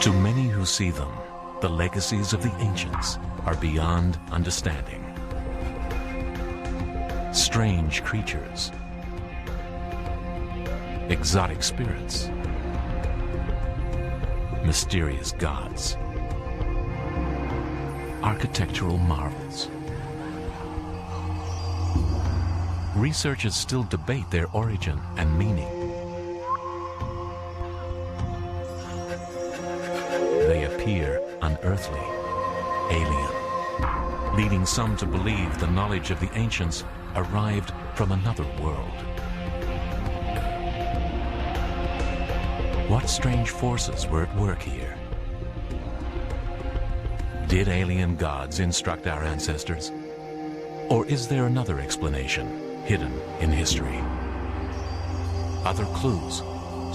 To many who see them, the legacies of the ancients are beyond understanding. Strange creatures, exotic spirits, mysterious gods, architectural marvels. Researchers still debate their origin and meaning. They appear unearthly, alien, leading some to believe the knowledge of the ancients arrived from another world. What strange forces were at work here? Did alien gods instruct our ancestors? Or is there another explanation hidden in history? Other clues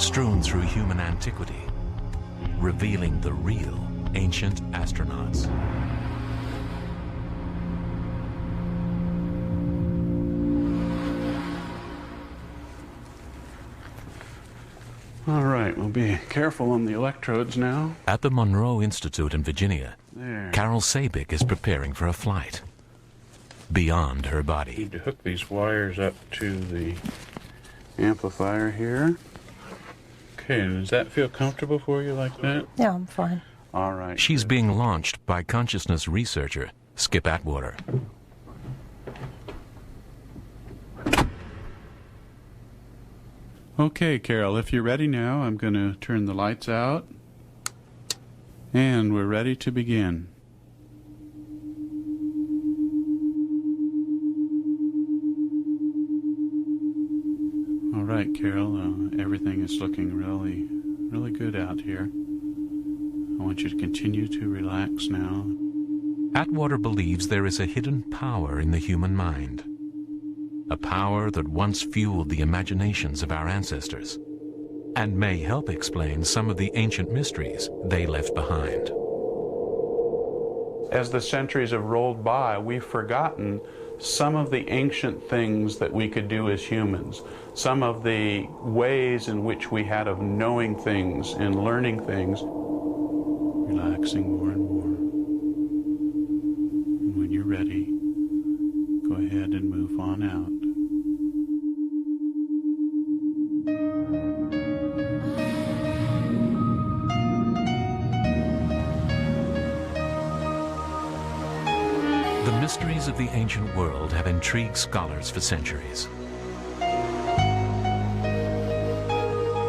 strewn through human antiquity, revealing the real ancient astronauts. All right, we'll be careful on the electrodes now. At the Monroe Institute in Virginia, There. Carol Sabick is preparing for a flight beyond her body. Need to hook these wires up to the amplifier here. Okay, does that feel comfortable for you like that? Yeah, I'm fine. All right. She's good. being launched by consciousness researcher Skip Atwater. Okay, Carol, if you're ready now, I'm going to turn the lights out. And we're ready to begin. All right, Carol, everything is looking really good out here. I want you to continue to relax now. Atwater believes there is a hidden power in the human mind, a power that once fueled the imaginations of our ancestors and may help explain some of the ancient mysteries they left behind. As the centuries have rolled by, we've forgotten some of the ancient things that we could do as humans, some of the ways in which we had of knowing things and learning things, relaxing more and more. And when you're ready, go ahead and move on out. The mysteries of the ancient world have intrigued scholars for centuries.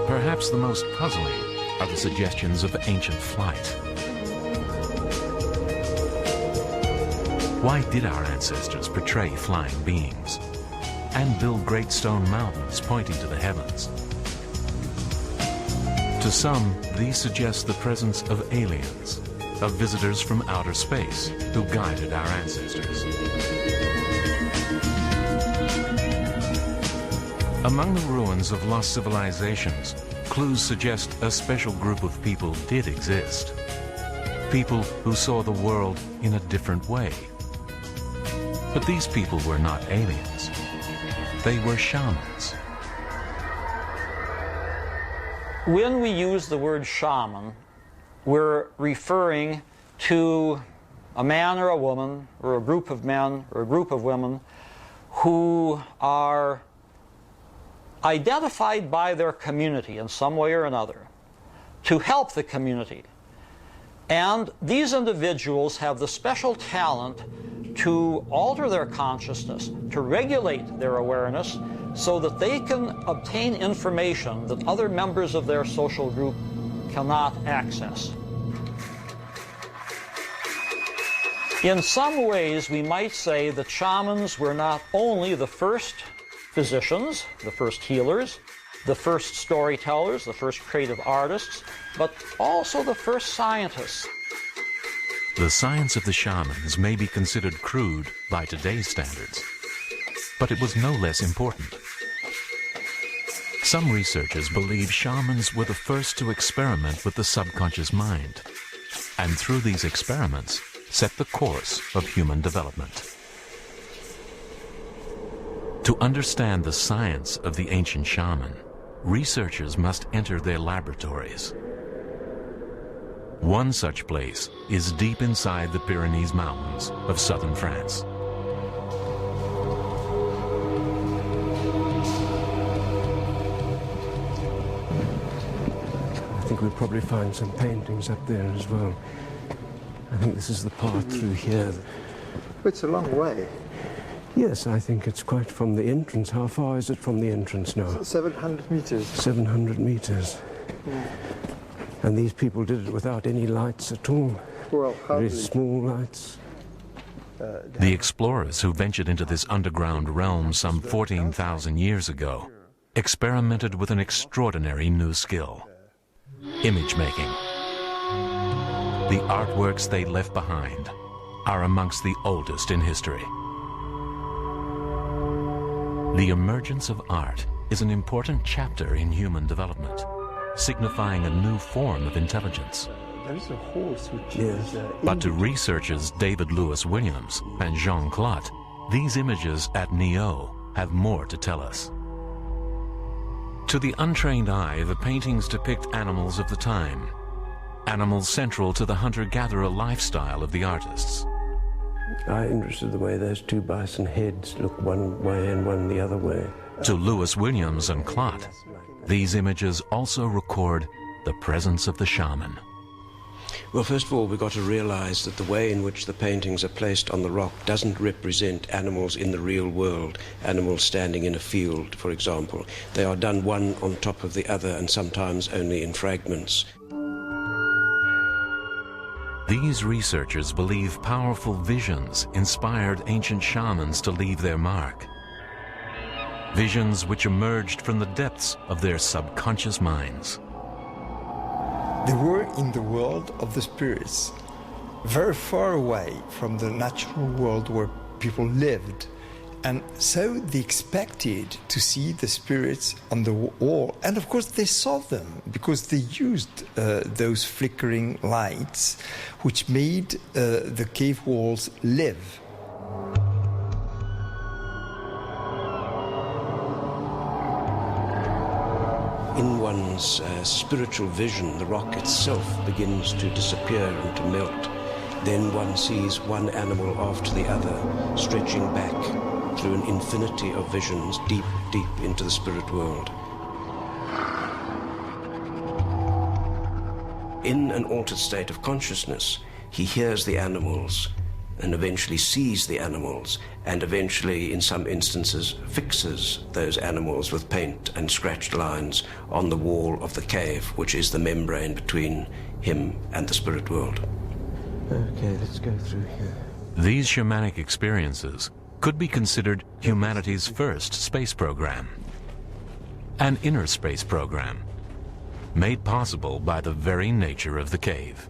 Perhaps the most puzzling are the suggestions of ancient flight. Why did our ancestors portray flying beings and build great stone mountains pointing to the heavens? To some, these suggest the presence of aliens, of visitors from outer space who guided our ancestors. Among the ruins of lost civilizations, clues suggest a special group of people did exist. People who saw the world in a different way. But these people were not aliens. They were shamans. When we use the word shaman, we're referring to a man or a woman, or a group of men or a group of women who are identified by their community in some way or another to help the community. And these individuals have the special talent to alter their consciousness, to regulate their awareness, so that they can obtain information that other members of their social group cannot access. In some ways, we might say that shamans were not only the first physicians, the first healers, the first storytellers, the first creative artists, but also the first scientists. The science of the shamans may be considered crude by today's standards, but it was no less important. Some researchers believe shamans were the first to experiment with the subconscious mind, and through these experiments, set the course of human development. To understand the science of the ancient shaman, researchers must enter their laboratories. One such place is deep inside the Pyrenees Mountains of southern France. I think we'll probably find some paintings up there as well. I think this is the path through here. It's a long way. Yes, I think it's quite from the entrance. How far is it from the entrance now? 700 meters. 700 meters. Yeah. And these people did it without any lights at all? Well, hardly. Very small lights. The explorers who ventured into this underground realm some 14,000 years ago experimented with an extraordinary new skill: image making. The artworks they left behind are amongst the oldest in history. The emergence of art is an important chapter in human development, signifying a new form of intelligence. There is a horse which Yes. is... But to researchers David Lewis Williams and Jean Clot, these images at Neo have more to tell us. To the untrained eye, the paintings depict animals of the time, animals central to the hunter-gatherer lifestyle of the artists. I'm interested in the way those two bison heads look one way and one the other way. To Lewis Williams and Clot, these images also record the presence of the shaman. Well, first of all, we've got to realize that the way in which the paintings are placed on the rock doesn't represent animals in the real world, animals standing in a field, for example. They are done one on top of the other and sometimes only in fragments. These researchers believe powerful visions inspired ancient shamans to leave their mark. Visions which emerged from the depths of their subconscious minds. They were in the world of the spirits, very far away from the natural world where people lived. And so they expected to see the spirits on the wall. And of course they saw them because they used those flickering lights which made the cave walls live. In one's spiritual vision, the rock itself begins to disappear and to melt. Then one sees one animal after the other, stretching back through an infinity of visions deep, deep into the spirit world. In an altered state of consciousness, he hears the animals and eventually sees the animals and eventually, in some instances, fixes those animals with paint and scratched lines on the wall of the cave, which is the membrane between him and the spirit world. Okay, let's go through here. These shamanic experiences could be considered humanity's first space program, an inner space program, made possible by the very nature of the cave.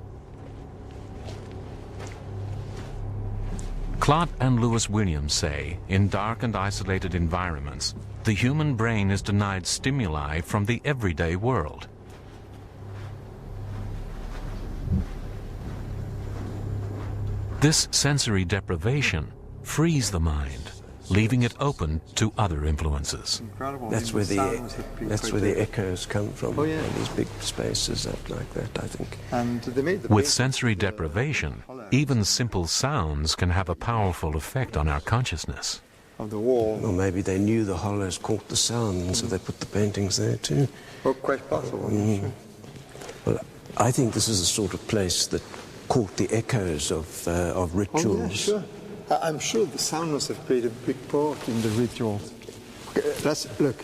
Clot and Lewis Williams say, in dark and isolated environments, the human brain is denied stimuli from the everyday world. This sensory deprivation frees the mind, leaving it open to other influences. That's where the echoes come from. Oh, yeah. These big spaces up like that, I think. And they made the With sensory deprivation, even simple sounds can have a powerful effect on our consciousness. of the wall. Or maybe they knew the hollows caught the sound, so they put the paintings there too. Oh, quite possible. Sure. Well, I think this is the sort of place that caught the echoes of rituals. Oh, yeah, sure. I'm sure the sound must have played a big part in the rituals. Okay, let's look.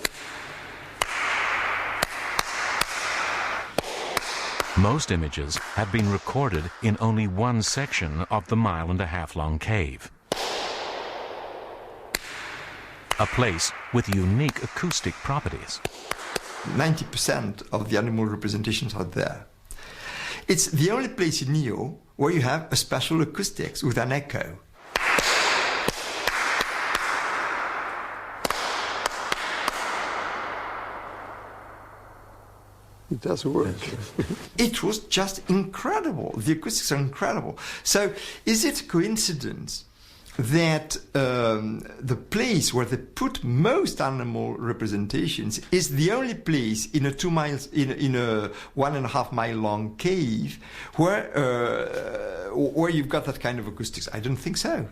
Most images have been recorded in only one section of the 1.5 mile long cave. A place with unique acoustic properties. 90% of the animal representations are there. It's the only place in Neo where you have a special acoustics with an echo. It does work. It was just incredible. The acoustics are incredible. So is it a coincidence that the place where they put most animal representations is the only place in a 2 miles in a 1.5 mile long cave where you've got that kind of acoustics. I don't think so.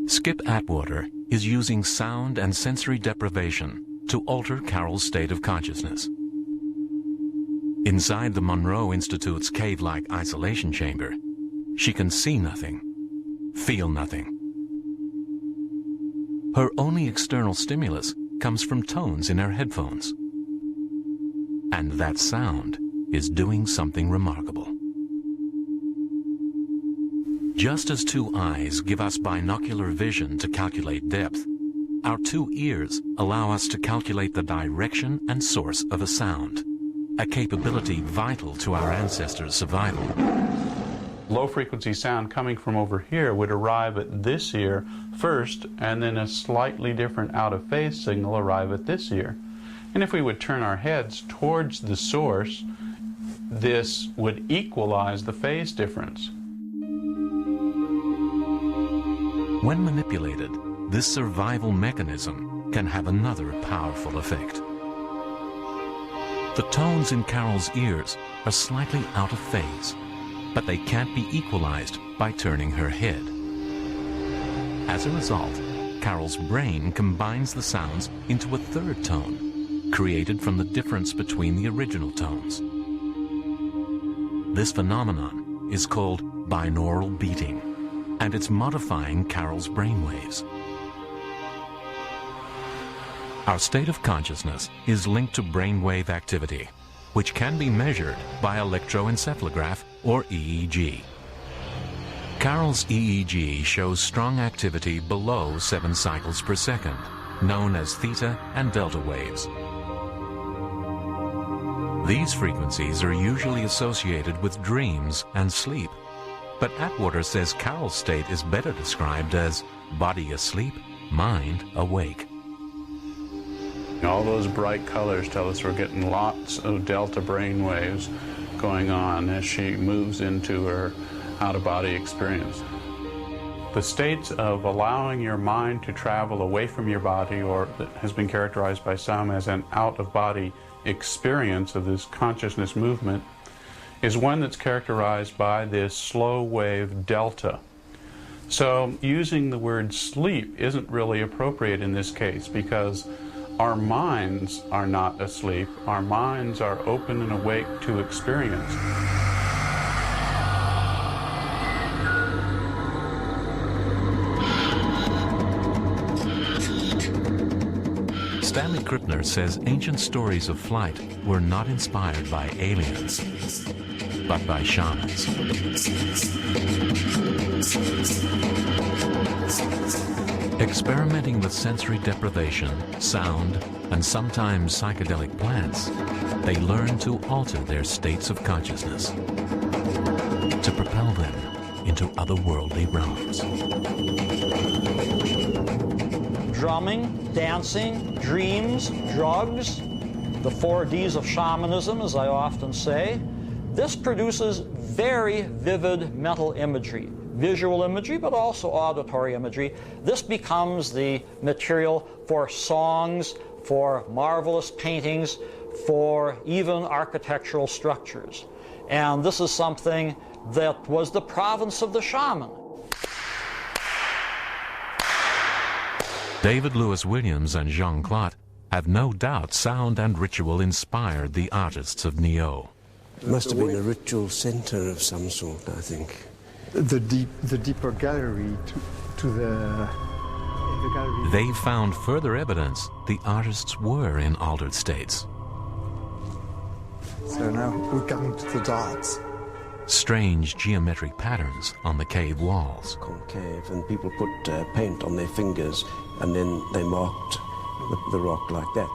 Skip Atwater is using sound and sensory deprivation to alter Carol's state of consciousness. Inside the Monroe Institute's cave-like isolation chamber, she can see nothing, feel nothing. Her only external stimulus comes from tones in her headphones. And that sound is doing something remarkable. Just as 2 eyes give us binocular vision to calculate depth, our 2 ears allow us to calculate the direction and source of a sound, a capability vital to our ancestors' survival. Low-frequency sound coming from over here would arrive at this ear first, and then a slightly different out-of-phase signal arrive at this ear. And if we would turn our heads towards the source, this would equalize the phase difference. When manipulated, this survival mechanism can have another powerful effect. The tones in Carol's ears are slightly out of phase, but they can't be equalized by turning her head. As a result, Carol's brain combines the sounds into a third tone, created from the difference between the original tones. This phenomenon is called binaural beating, and it's modifying Carol's brainwaves. Our state of consciousness is linked to brainwave activity, which can be measured by electroencephalograph or EEG. Carol's EEG shows strong activity below 7 cycles per second, known as theta and delta waves. These frequencies are usually associated with dreams and sleep, but Atwater says Carol's state is better described as body asleep, mind awake. All those bright colors tell us we're getting lots of delta brain waves going on as she moves into her out-of-body experience. The states of allowing your mind to travel away from your body, or that has been characterized by some as an out-of-body experience of this consciousness movement, is one that's characterized by this slow wave delta. So using the word sleep isn't really appropriate in this case, because our minds are not asleep. Our minds are open and awake to experience. Stanley Krippner says ancient stories of flight were not inspired by aliens, but by shamans. Experimenting with sensory deprivation, sound, and sometimes psychedelic plants, they learn to alter their states of consciousness, to propel them into otherworldly realms. Drumming, dancing, dreams, drugs, the 4 Ds of shamanism, as I often say. This produces very vivid mental imagery, visual imagery, but also auditory imagery. This becomes the material for songs, for marvelous paintings, for even architectural structures. And this is something that was the province of the shaman. David Lewis Williams and Jean Clot have no doubt sound and ritual inspired the artists of Neo. It must have been a ritual center of some sort, I think. The deeper gallery to the gallery. They found further evidence the artists were in altered states. So now we're coming to the dots. Strange geometric patterns on the cave walls. Concave, and people put paint on their fingers, and then they marked the rock like that.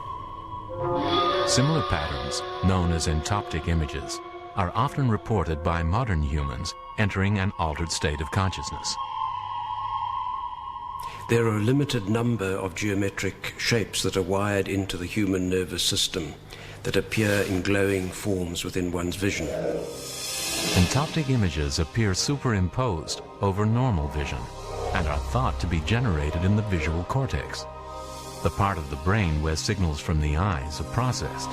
Similar patterns, known as entoptic images, are often reported by modern humans entering an altered state of consciousness. There are a limited number of geometric shapes that are wired into the human nervous system that appear in glowing forms within one's vision. Entheogenic images appear superimposed over normal vision and are thought to be generated in the visual cortex, the part of the brain where signals from the eyes are processed.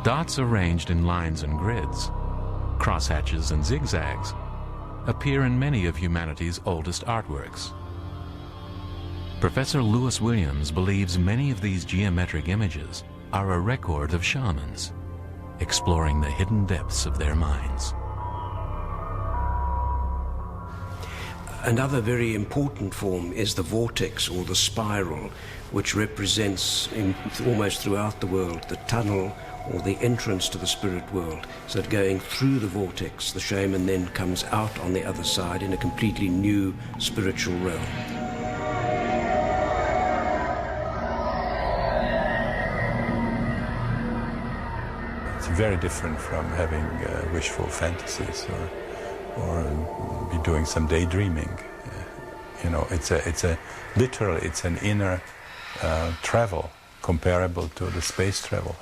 Dots arranged in lines and grids, crosshatches and zigzags, appear in many of humanity's oldest artworks. Professor Lewis Williams believes many of these geometric images are a record of shamans, exploring the hidden depths of their minds. Another very important form is the vortex or the spiral, which represents almost throughout the world the tunnel or the entrance to the spirit world. So that going through the vortex, the shaman then comes out on the other side in a completely new spiritual realm. It's very different from having wishful fantasies or be doing some daydreaming. You know, it's an inner travel comparable to the space travel.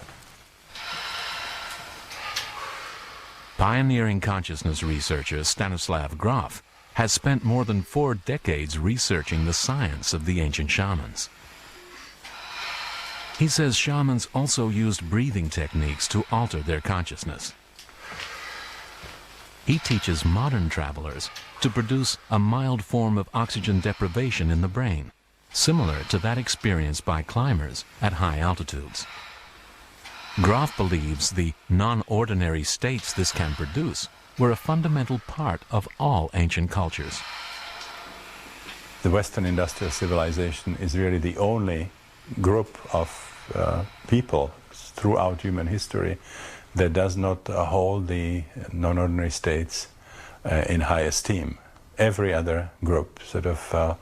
Pioneering consciousness researcher Stanislav Grof has spent more than 4 decades researching the science of the ancient shamans. He says shamans also used breathing techniques to alter their consciousness. He teaches modern travelers to produce a mild form of oxygen deprivation in the brain, similar to that experienced by climbers at high altitudes. Grof believes the non-ordinary states this can produce were a fundamental part of all ancient cultures. The Western industrial civilization is really the only group of people throughout human history that does not hold the non-ordinary states in high esteem. Every other group sort of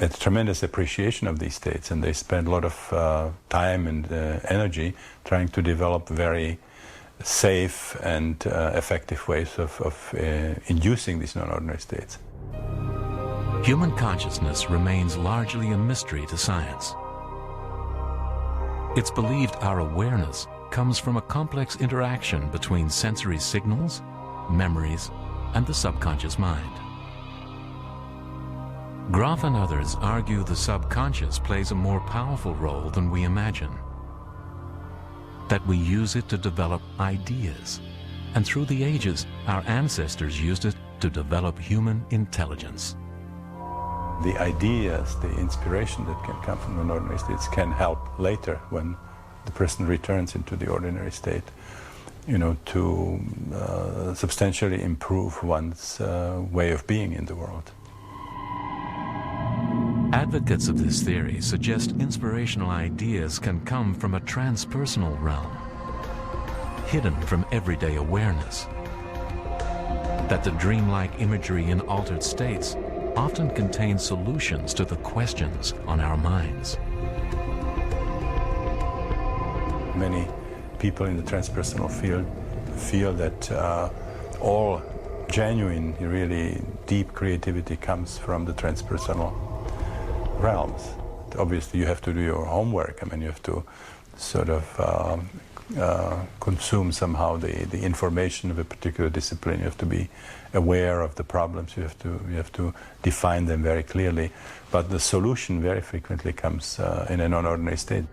a tremendous appreciation of these states, and they spend a lot of time and energy trying to develop very safe and effective ways of inducing these non-ordinary states. Human consciousness remains largely a mystery to science. It's believed our awareness comes from a complex interaction between sensory signals, memories, and the subconscious mind. Grof and others argue the subconscious plays a more powerful role than we imagine, that we use it to develop ideas, and through the ages, our ancestors used it to develop human intelligence. The ideas, the inspiration that can come from the non-ordinary states can help later when the person returns into the ordinary state, you know, to substantially improve one's way of being in the world. Advocates of this theory suggest inspirational ideas can come from a transpersonal realm, hidden from everyday awareness. That the dreamlike imagery in altered states often contains solutions to the questions on our minds. Many people in the transpersonal field feel that all genuine, really deep creativity comes from the transpersonal realms. Obviously, you have to do your homework. I mean, you have to sort of consume somehow the information of a particular discipline. You have to be aware of the problems. You have to define them very clearly. But the solution very frequently comes in a non-ordinary state.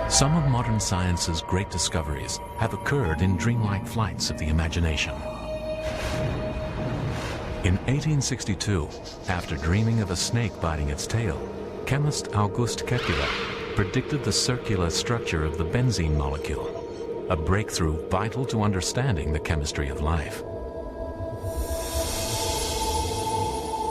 Some of modern science's great discoveries have occurred in dreamlike flights of the imagination. In 1862, after dreaming of a snake biting its tail, chemist August Kekule predicted the circular structure of the benzene molecule, a breakthrough vital to understanding the chemistry of life.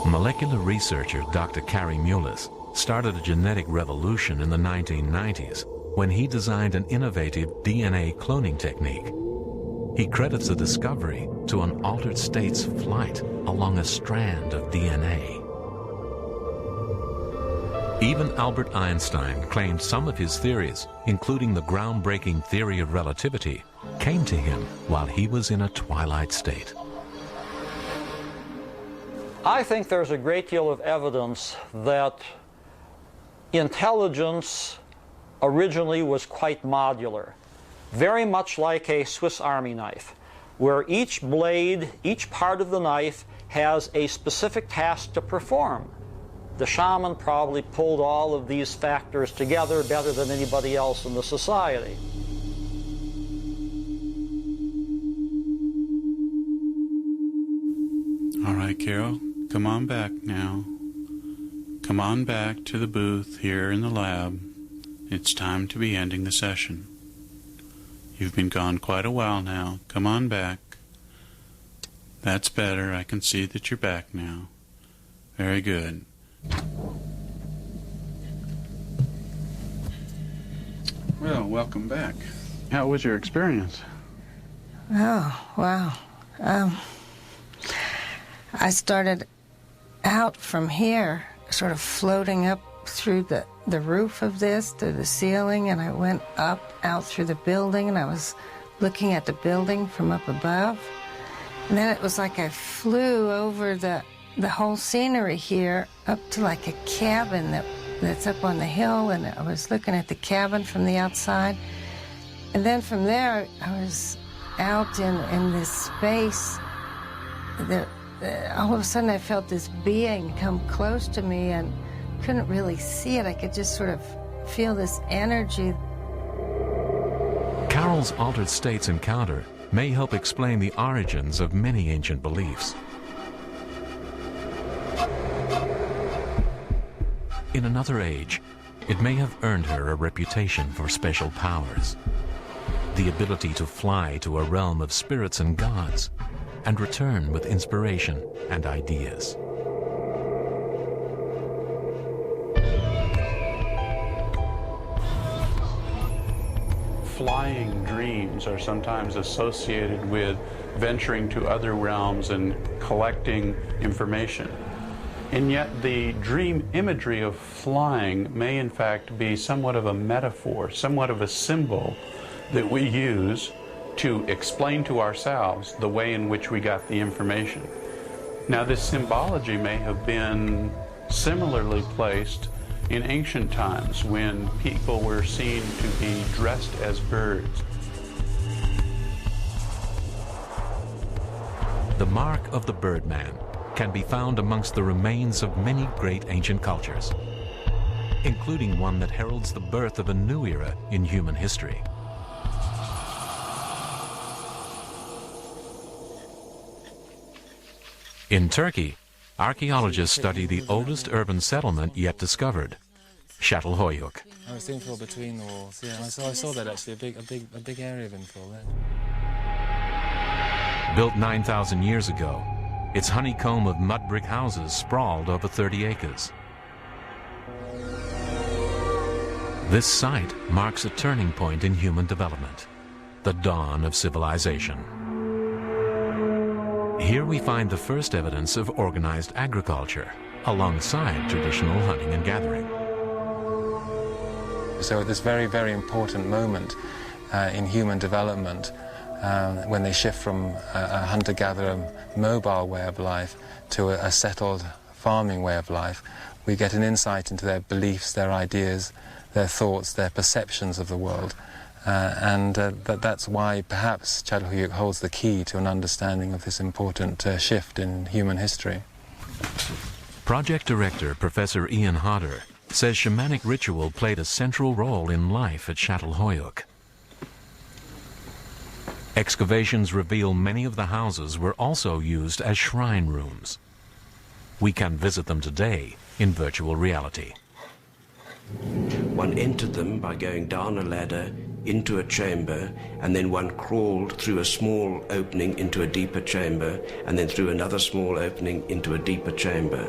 Molecular researcher Dr. Kari Mullis started a genetic revolution in the 1990s when he designed an innovative DNA cloning technique. He credits the discovery to an altered state's flight along a strand of DNA. Even Albert Einstein claimed some of his theories, including the groundbreaking theory of relativity, came to him while he was in a twilight state. I think there's a great deal of evidence that intelligence originally was quite modular, very much like a Swiss Army knife, where each blade, each part of the knife has a specific task to perform. The shaman probably pulled all of these factors together better than anybody else in the society. All right, Carol, come on back now. Come on back to the booth here in the lab. It's time to be ending the session. You've been gone quite a while now. Come on back. That's better. I can see that you're back now. Very good. Well, welcome back. How was your experience? Oh, wow. I started out from here, sort of floating up through the roof of this, through the ceiling, and I went up, out through the building, and I was looking at the building from up above. And then it was like I flew over the whole scenery here up to like a cabin that's up on the hill, and I was looking at the cabin from the outside. And then from there, I was out in this space. All of a sudden, I felt this being come close to me and couldn't really see it. I could just sort of feel this energy. Carol's altered states encounter may help explain the origins of many ancient beliefs. In another age, it may have earned her a reputation for special powers, the ability to fly to a realm of spirits and gods, and return with inspiration and ideas. Flying dreams are sometimes associated with venturing to other realms and collecting information. And yet the dream imagery of flying may in fact be somewhat of a metaphor, somewhat of a symbol that we use to explain to ourselves the way in which we got the information. Now, this symbology may have been similarly placed in ancient times when people were seen to be dressed as birds. The mark of the Birdman can be found amongst the remains of many great ancient cultures, including one that heralds the birth of a new era in human history. In Turkey, archaeologists study the oldest urban settlement yet discovered, Çatalhöyük. I was thinking between the walls. Yeah, I saw that actually, a big area of infill there. Built 9,000 years ago, its honeycomb of mud brick houses sprawled over 30 acres. This site marks a turning point in human development, the dawn of civilization. Here we find the first evidence of organized agriculture, alongside traditional hunting and gathering. So at this very, very important moment in human development, when they shift from a hunter-gatherer mobile way of life to a settled farming way of life, we get an insight into their beliefs, their ideas, their thoughts, their perceptions of the world. That's why perhaps Çatalhöyük holds the key to an understanding of this important shift in human history. Project director Professor Ian Hodder says shamanic ritual played a central role in life at Çatalhöyük. Excavations reveal many of the houses were also used as shrine rooms. We can visit them today in virtual reality. One entered them by going down a ladder into a chamber, and then one crawled through a small opening into a deeper chamber, and then through another small opening into a deeper chamber.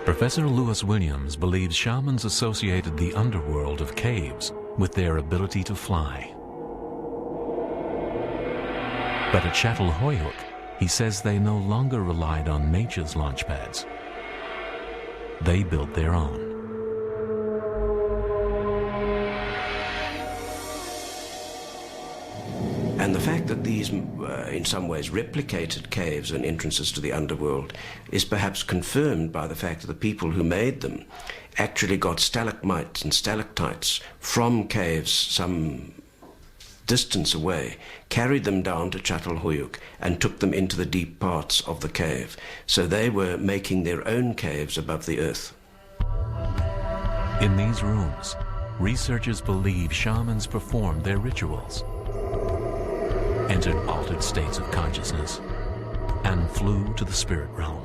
Professor Lewis Williams believes shamans associated the underworld of caves with their ability to fly. But at Çatalhöyük, he says they no longer relied on nature's launch pads. They built their own. And the fact that these, in some ways, replicated caves and entrances to the underworld is perhaps confirmed by the fact that the people who made them actually got stalagmites and stalactites from caves some distance away, carried them down to Çatalhöyük and took them into the deep parts of the cave. So they were making their own caves above the earth. In these rooms, researchers believe shamans performed their rituals, entered altered states of consciousness, and flew to the spirit realm.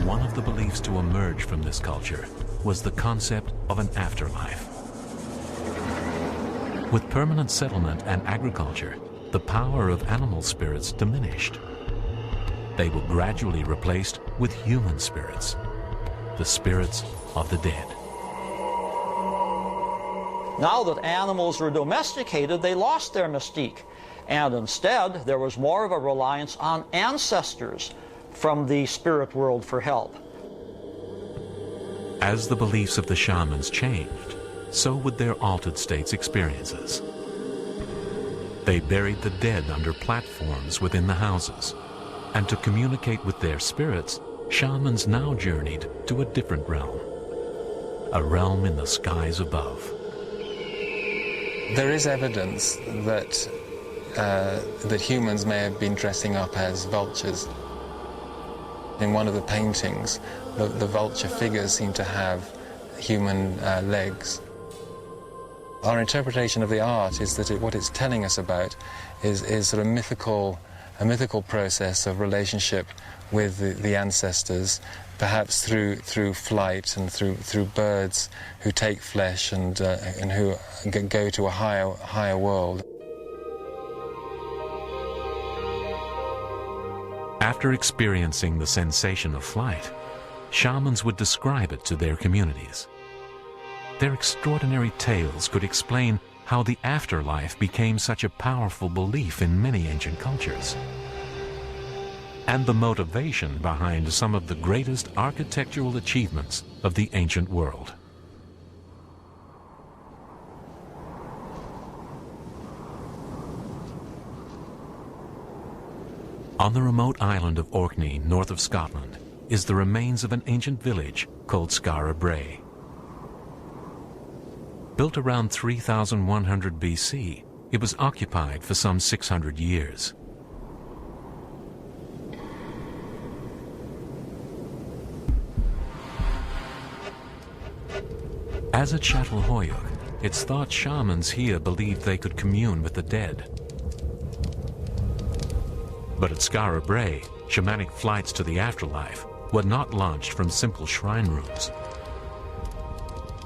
One of the beliefs to emerge from this culture was the concept of an afterlife. With permanent settlement and agriculture, the power of animal spirits diminished. They were gradually replaced with human spirits, the spirits of the dead. Now that animals were domesticated, they lost their mystique, and instead there was more of a reliance on ancestors from the spirit world for help. As the beliefs of the shamans changed, so would their altered states' experiences. They buried the dead under platforms within the houses, and to communicate with their spirits, shamans now journeyed to a different realm, a realm in the skies above. There is evidence that that humans may have been dressing up as vultures. In one of the paintings, the vulture figures seem to have human legs. Our interpretation of the art is that what it's telling us about is sort of a mythical process of relationship with the ancestors, perhaps through flight and through birds who take flesh and who go to a higher world. After experiencing the sensation of flight, shamans would describe it to their communities. Their extraordinary tales could explain how the afterlife became such a powerful belief in many ancient cultures, and the motivation behind some of the greatest architectural achievements of the ancient world. On the remote island of Orkney, north of Scotland, is the remains of an ancient village called Skara Brae. Built around 3100 BC, it was occupied for some 600 years. As at Çatalhöyük, it's thought shamans here believed they could commune with the dead. But at Skara Brae, shamanic flights to the afterlife were not launched from simple shrine rooms.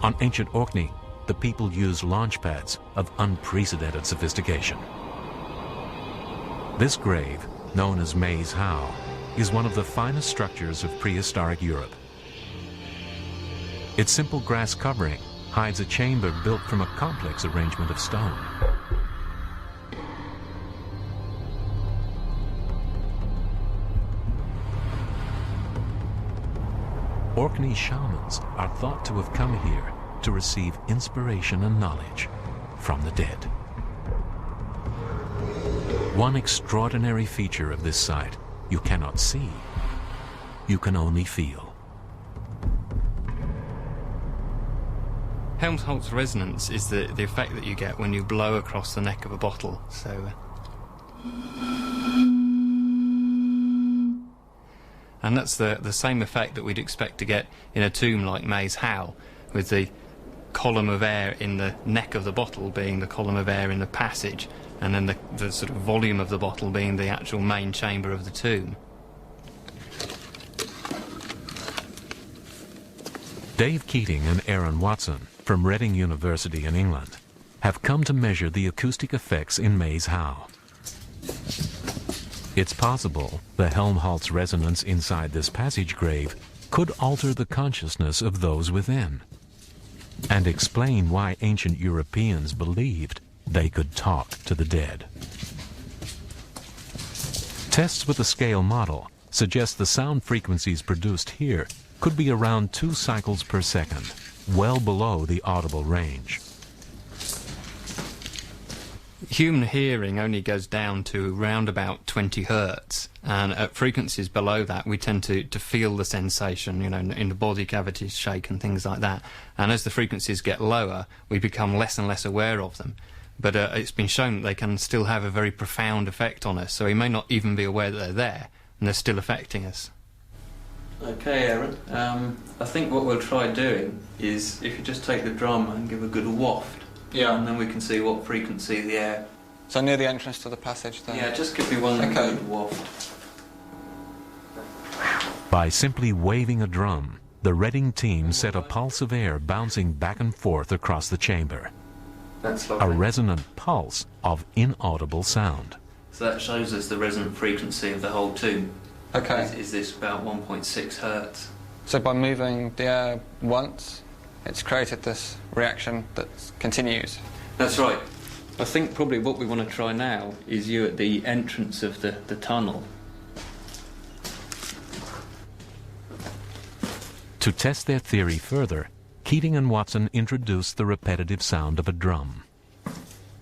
On ancient Orkney, the people used launch pads of unprecedented sophistication. This grave, known as Maes Howe, is one of the finest structures of prehistoric Europe. Its simple grass covering hides a chamber built from a complex arrangement of stone. Orkney shamans are thought to have come here to receive inspiration and knowledge from the dead. One extraordinary feature of this site you cannot see, you can only feel. Helmholtz resonance is the effect that you get when you blow across the neck of a bottle. And that's the same effect that we'd expect to get in a tomb like Maes Howe, with the column of air in the neck of the bottle being the column of air in the passage, and then the sort of volume of the bottle being the actual main chamber of the tomb. Dave Keating and Aaron Watson from Reading University in England have come to measure the acoustic effects in Maes Howe. It's possible the Helmholtz resonance inside this passage grave could alter the consciousness of those within. and explain why ancient Europeans believed they could talk to the dead. Tests with the scale model suggest the sound frequencies produced here could be around 2 cycles per second, well below the audible range. Human hearing only goes down to around about 20 hertz, and at frequencies below that we tend to feel the sensation, you know, in the body cavities shake and things like that. And as the frequencies get lower, we become less and less aware of them. But it's been shown that they can still have a very profound effect on us, so we may not even be aware that they're there, and they're still affecting us. Okay, Aaron, I think what we'll try doing is if you just take the drum and give a good waft. Yeah. And then we can see what frequency the air... So near the entrance to the passage there? Yeah, just give me one good waft. By simply waving a drum, the Reading team set a pulse of air bouncing back and forth across the chamber. That's A lovely. resonant pulse of inaudible sound. So that shows us the resonant frequency of the whole tomb. Okay. Is this about 1.6 hertz? So by moving the air once, it's created this reaction that continues. That's right. I think probably what we want to try now is you at the entrance of the tunnel. To test their theory further, Keating and Watson introduced the repetitive sound of a drum,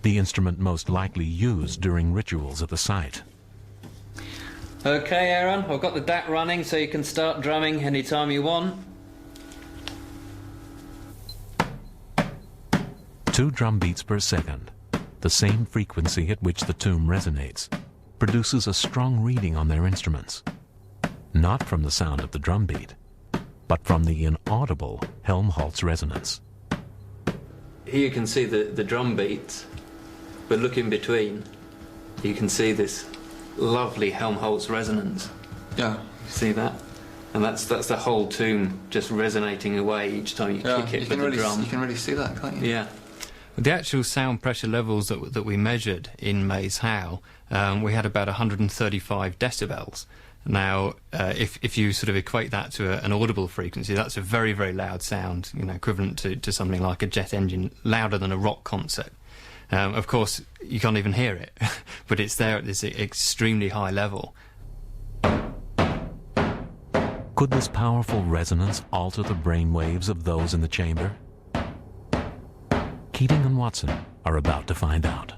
the instrument most likely used during rituals at the site. Okay, Aaron, I've got the DAT running so you can start drumming anytime you want. 2 drum beats per second, the same frequency at which the tomb resonates, produces a strong reading on their instruments. Not from the sound of the drum beat, but from the inaudible Helmholtz resonance. Here you can see the drum beats, but look in between. You can see this lovely Helmholtz resonance. Yeah. You see that? And that's the whole tomb just resonating away each time you kick it with the drum. You can really see that, can't you? Yeah. The actual sound pressure levels that we measured in Maze Howe, we had about 135 decibels. Now, if you sort of equate that to an audible frequency, that's a very, very loud sound, you know, equivalent to something like a jet engine, louder than a rock concert. Of course, you can't even hear it, but it's there at this extremely high level. Could this powerful resonance alter the brain waves of those in the chamber? Keating and Watson are about to find out.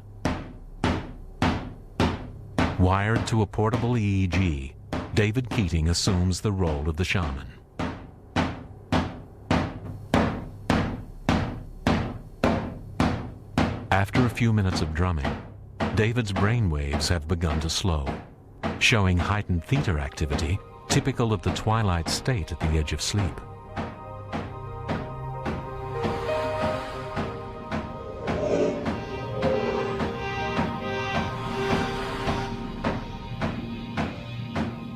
Wired to a portable EEG, David Keating assumes the role of the shaman. After a few minutes of drumming, David's brain waves have begun to slow, showing heightened theta activity typical of the twilight state at the edge of sleep.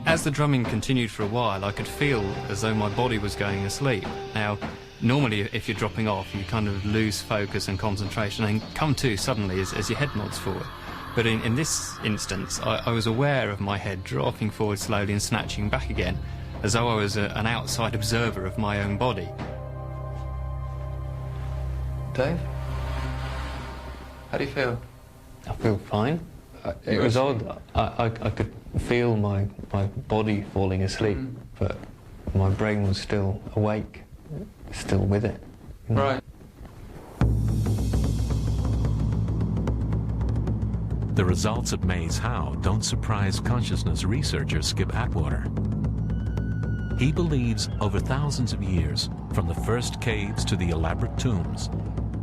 As the drumming continued for a while, I could feel as though my body was going asleep. Now, normally if you're dropping off, you kind of lose focus and concentration and come to suddenly as your head nods forward. But in this instance, I was aware of my head dropping forward slowly and snatching back again, as though I was an outside observer of my own body. Dave? How do you feel? I feel fine. It was odd. I could feel my body falling asleep, but my brain was still awake, still with it. You know? Right. The results at Maze Howe don't surprise consciousness researcher Skip Atwater. He believes over thousands of years, from the first caves to the elaborate tombs,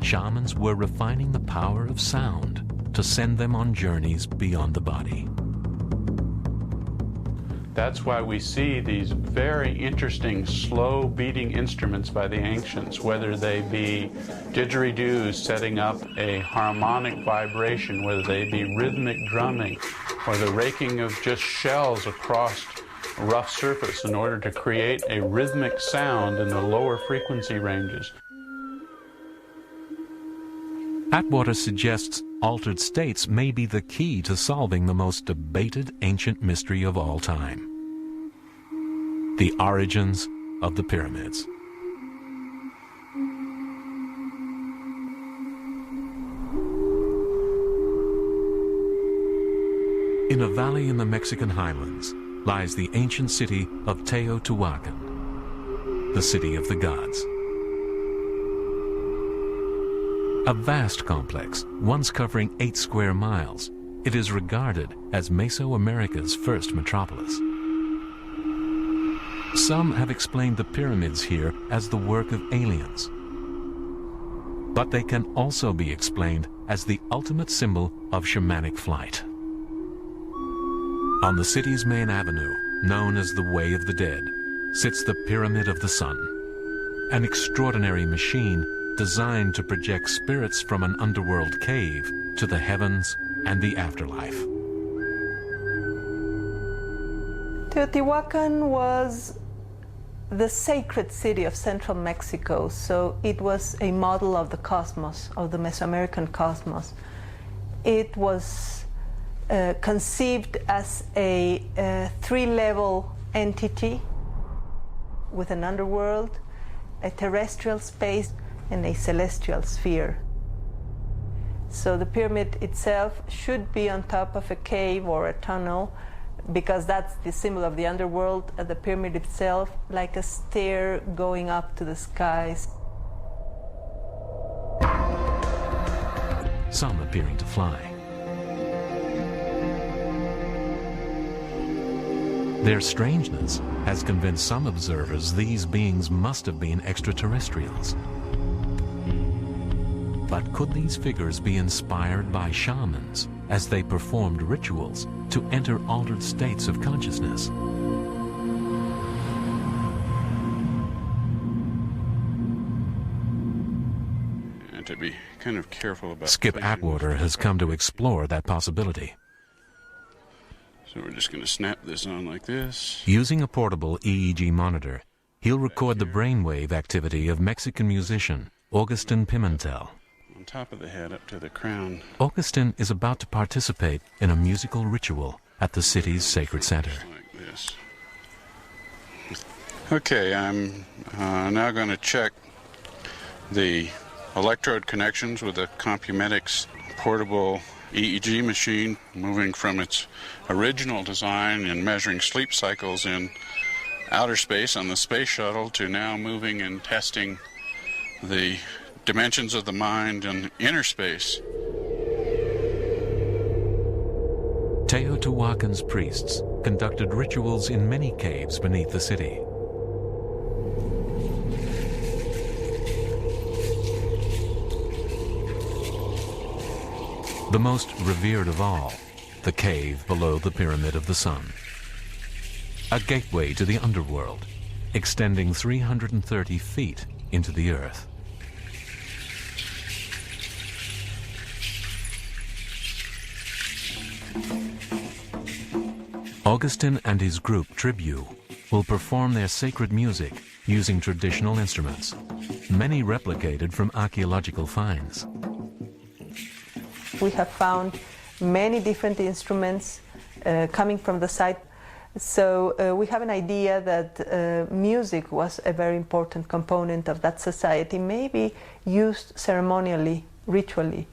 shamans were refining the power of sound to send them on journeys beyond the body. That's why we see these very interesting slow beating instruments by the ancients, whether they be didgeridoos setting up a harmonic vibration, whether they be rhythmic drumming, or the raking of just shells across a rough surface in order to create a rhythmic sound in the lower frequency ranges. Atwater suggests altered states may be the key to solving the most debated ancient mystery of all time: the origins of the pyramids. In a valley in the Mexican highlands lies the ancient city of Teotihuacan, the city of the gods. A vast complex, once covering 8 square miles, it is regarded as Mesoamerica's first metropolis. Some have explained the pyramids here as the work of aliens. But they can also be explained as the ultimate symbol of shamanic flight. On the city's main avenue, known as the Way of the Dead, sits the Pyramid of the Sun, an extraordinary machine designed to project spirits from an underworld cave to the heavens and the afterlife. Teotihuacan was the sacred city of central Mexico, so it was a model of the cosmos, of the Mesoamerican cosmos. It was conceived as a 3-level entity with an underworld, a terrestrial space, and a celestial sphere. So the pyramid itself should be on top of a cave or a tunnel, because that's the symbol of the underworld, and the pyramid itself like a stair going up to the skies. Some appearing to fly. Their strangeness has convinced some observers these beings must have been extraterrestrials. But could these figures be inspired by shamans as they performed rituals to enter altered states of consciousness? And to be kind of careful about Skip Atwater has come to explore that possibility. So we're just going to snap this on like this. Using a portable EEG monitor, he'll record the brainwave activity of Mexican musician Augustin Pimentel. On top of the head up to the crown. Augustin is about to participate in a musical ritual at the city's sacred center. Like this. Okay, I'm now going to check the electrode connections with the Compumetics portable EEG machine, moving from its original design and measuring sleep cycles in outer space on the space shuttle to now moving and testing the dimensions of the mind in inner space. Teotihuacan's priests conducted rituals in many caves beneath the city. The most revered of all, the cave below the Pyramid of the Sun. A gateway to the underworld, extending 330 feet into the earth. Augustin and his group Tribu will perform their sacred music using traditional instruments, many replicated from archaeological finds. We have found many different instruments coming from the site, so we have an idea that music was a very important component of that society, maybe used ceremonially, ritually.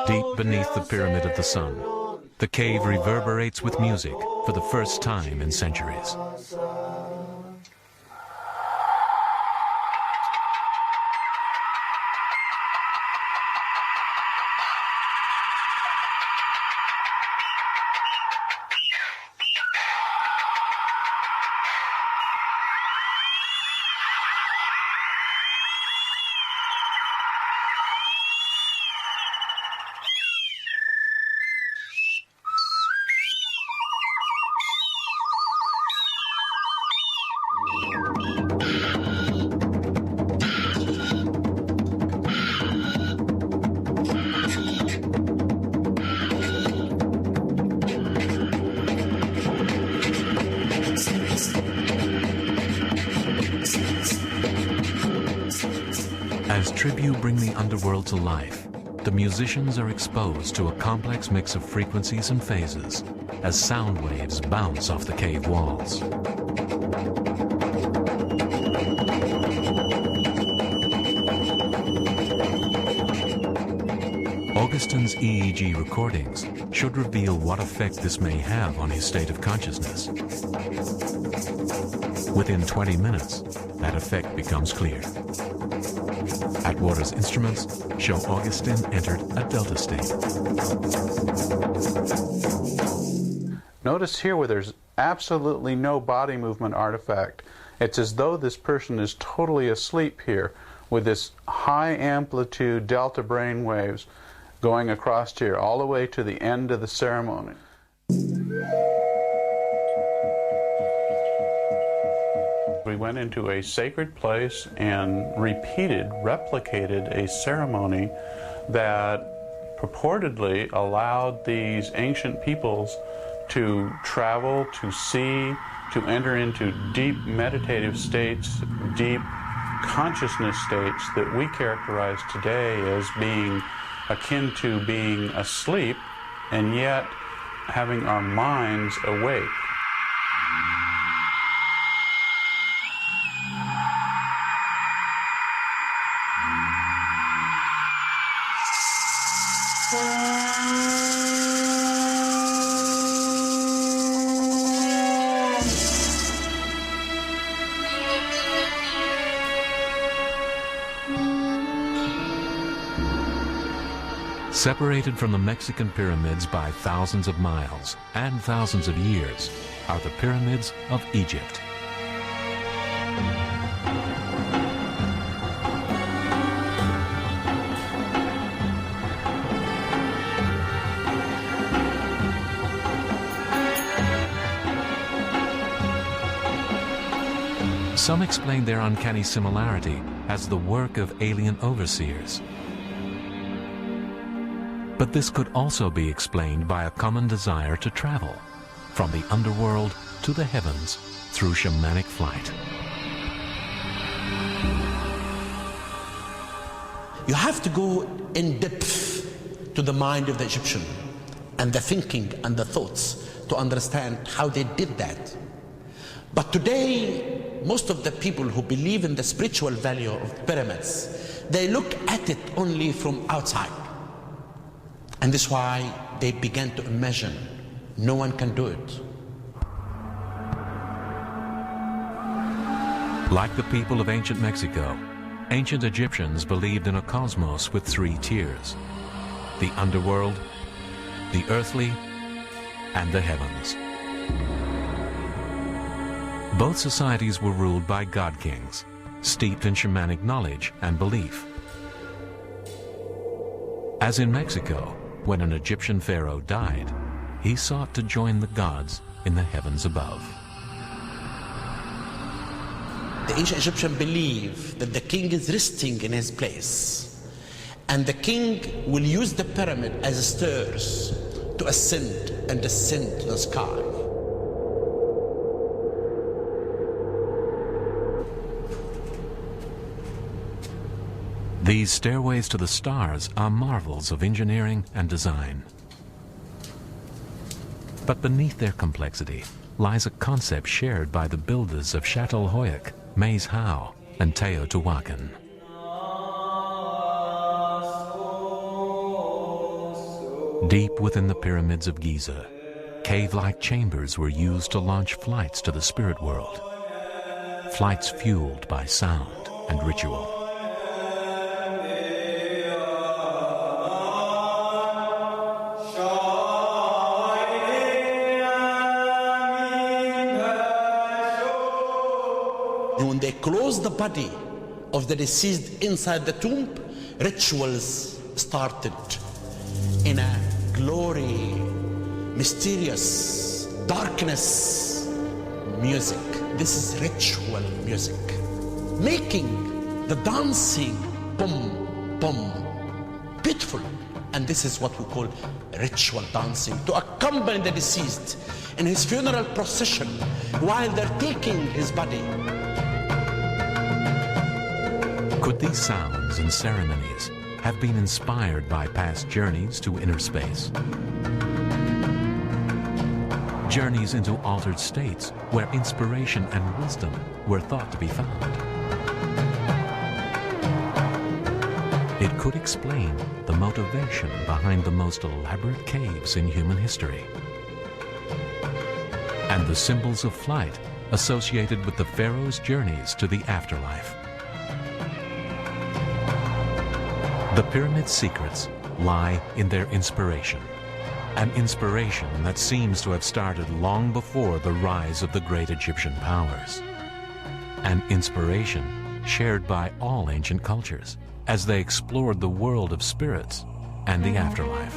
Deep beneath the Pyramid of the Sun, the cave reverberates with music for the first time in centuries. As tribute bring the underworld to life, the musicians are exposed to a complex mix of frequencies and phases as sound waves bounce off the cave walls. Augustine's EEG recordings should reveal what effect this may have on his state of consciousness. Within 20 minutes, that effect becomes clear. Atwater's instruments show Augustine entered a delta state. Notice here where there's absolutely no body movement artifact. It's as though this person is totally asleep here with this high amplitude delta brain waves going across here all the way to the end of the ceremony. We went into a sacred place and replicated a ceremony that purportedly allowed these ancient peoples to travel, to see, to enter into deep meditative states, deep consciousness states that we characterize today as being akin to being asleep and yet having our minds awake. Separated from the Mexican pyramids by thousands of miles and thousands of years are the pyramids of Egypt. Some explain their uncanny similarity as the work of alien overseers. But this could also be explained by a common desire to travel from the underworld to the heavens through shamanic flight. You have to go in depth to the mind of the Egyptian and the thinking and the thoughts to understand how they did that. But today, most of the people who believe in the spiritual value of pyramids, they look at it only from outside. And that's why they began to imagine no one can do it. Like the people of ancient Mexico, ancient Egyptians believed in a cosmos with three tiers: the underworld, the earthly, and the heavens. Both societies were ruled by god kings, steeped in shamanic knowledge and belief. As in Mexico, when an Egyptian pharaoh died, he sought to join the gods in the heavens above. The ancient Egyptian believed that the king is resting in his place, and the king will use the pyramid as stairs to ascend and descend to the sky. These stairways to the stars are marvels of engineering and design. But beneath their complexity lies a concept shared by the builders of Çatalhöyük, Maes Howell, and Teotihuacan. Deep within the pyramids of Giza, cave-like chambers were used to launch flights to the spirit world. Flights fueled by sound and ritual. When they closed the body of the deceased inside the tomb, rituals started in a glory, mysterious, darkness music. This is ritual music, making the dancing boom, boom, beautiful. And this is what we call ritual dancing, to accompany the deceased in his funeral procession while they're taking his body. Could these sounds and ceremonies have been inspired by past journeys to inner space? Journeys into altered states where inspiration and wisdom were thought to be found. It could explain the motivation behind the most elaborate caves in human history and the symbols of flight associated with the pharaoh's journeys to the afterlife. The pyramid's secrets lie in their inspiration, an inspiration that seems to have started long before the rise of the great Egyptian powers, an inspiration shared by all ancient cultures as they explored the world of spirits and the afterlife.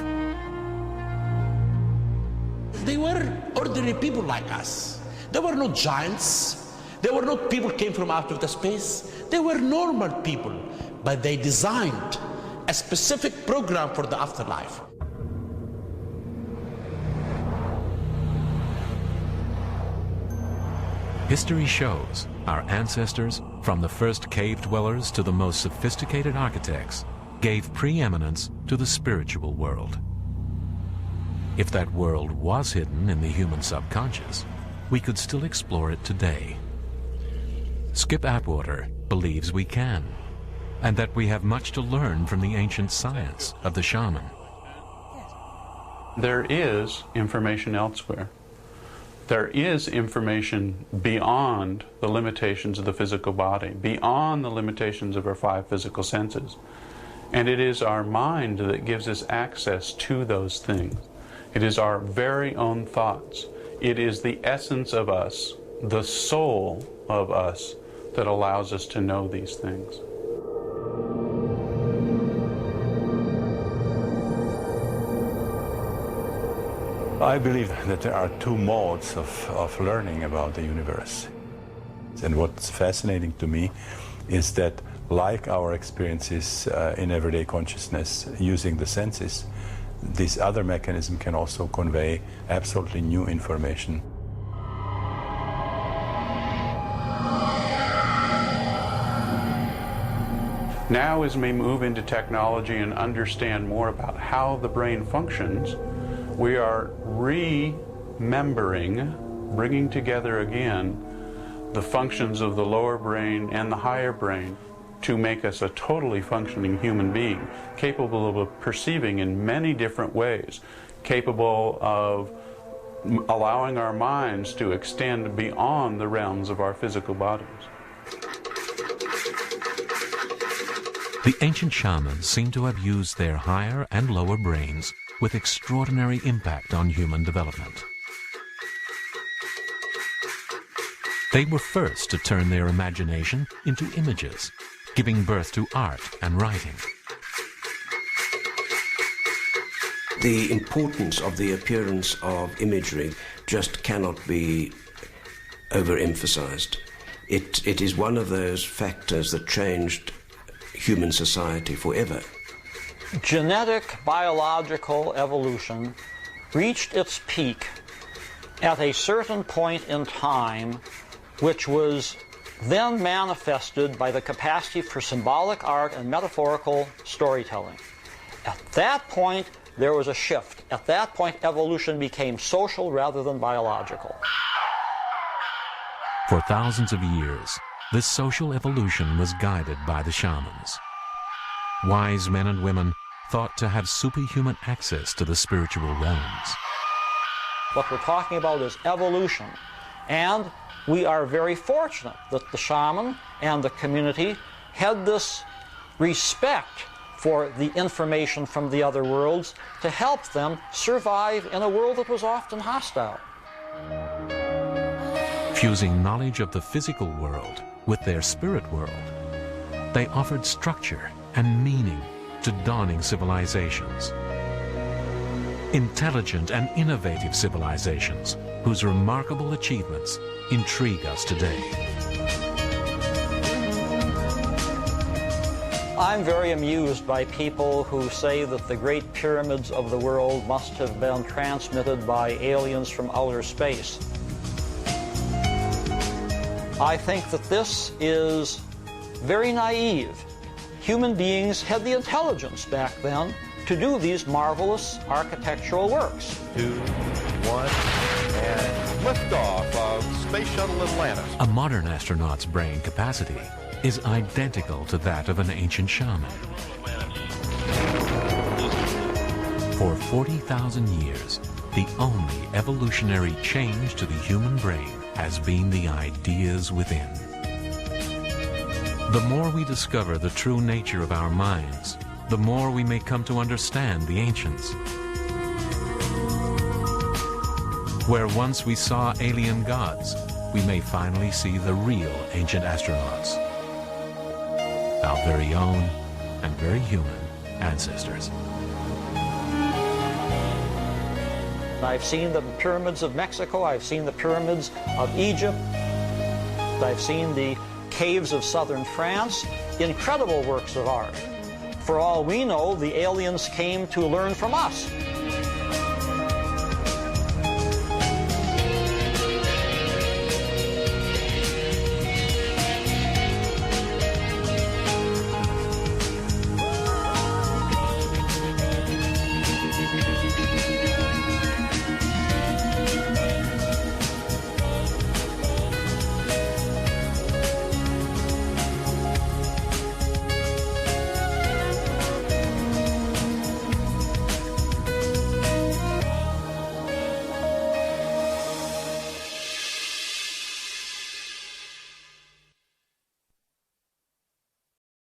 They were ordinary people like us. They were not giants. They were not people came from out of the space. They were normal people, but they designed a specific program for the afterlife. History shows our ancestors, from the first cave dwellers to the most sophisticated architects, gave preeminence to the spiritual world. If that world was hidden in the human subconscious, we could still explore it today. Skip Atwater believes we can, and that we have much to learn from the ancient science of the shaman. There is information elsewhere. There is information beyond the limitations of the physical body, beyond the limitations of our 5 physical senses. And it is our mind that gives us access to those things. It is our very own thoughts. It is the essence of us, the soul of us, that allows us to know these things. I believe that there are 2 modes of learning about the universe. And what's fascinating to me is that, like our experiences in everyday consciousness using the senses, this other mechanism can also convey absolutely new information. Now, as we move into technology and understand more about how the brain functions, we are remembering, bringing together again, the functions of the lower brain and the higher brain to make us a totally functioning human being, capable of perceiving in many different ways, capable of allowing our minds to extend beyond the realms of our physical bodies. The ancient shamans seem to have used their higher and lower brains with extraordinary impact on human development. They were first to turn their imagination into images, giving birth to art and writing. The importance of the appearance of imagery just cannot be overemphasized. It is one of those factors that changed human society forever. Genetic biological evolution reached its peak at a certain point in time, which was then manifested by the capacity for symbolic art and metaphorical storytelling. At that point, there was a shift. At that point, evolution became social rather than biological. For thousands of years, this social evolution was guided by the shamans. Wise men and women thought to have superhuman access to the spiritual realms. What we're talking about is evolution, and we are very fortunate that the shaman and the community had this respect for the information from the other worlds to help them survive in a world that was often hostile. Fusing knowledge of the physical world with their spirit world, they offered structure and meaning to dawning civilizations. Intelligent and innovative civilizations whose remarkable achievements intrigue us today. I'm very amused by people who say that the great pyramids of the world must have been transmitted by aliens from outer space. I think that this is very naive human beings had the intelligence back then to do these marvelous architectural works. 2, 1, and liftoff of Space Shuttle Atlantis. A modern astronaut's brain capacity is identical to that of an ancient shaman. For 40,000 years, the only evolutionary change to the human brain has been the ideas within. The more we discover the true nature of our minds, the more we may come to understand the ancients. Where once we saw alien gods, we may finally see the real ancient astronauts, our very own and very human ancestors. I've seen the pyramids of Mexico, I've seen the pyramids of Egypt, I've seen the caves of southern France, incredible works of art. For all we know, the aliens came to learn from us.